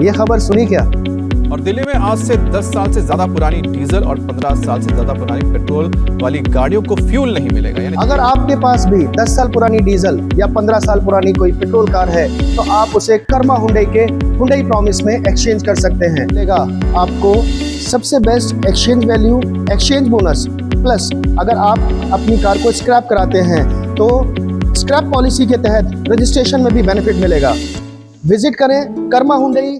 ये खबर सुनी क्या? और दिल्ली में आज से 10 साल से ज्यादा पुरानी डीजल और 15 साल से ज्यादा पुरानी पेट्रोल वाली गाड़ियों को फ्यूल नहीं मिलेगा। यानी अगर आपके पास भी 10 साल पुरानी डीजल या 15 साल पुरानी कोई पेट्रोल कार है तो आप उसे कर्मा हुंडई के हुंडई प्रॉमिस में एक्सचेंज कर सकते हैं। मिलेगा आपको सबसे best exchange value, exchange bonus, plus अगर आप अपनी कार को स्क्रैप कराते हैं तो स्क्रैप पॉलिसी के तहत रजिस्ट्रेशन में भी बेनिफिट मिलेगा। विजिट करें कर्मा हुंडई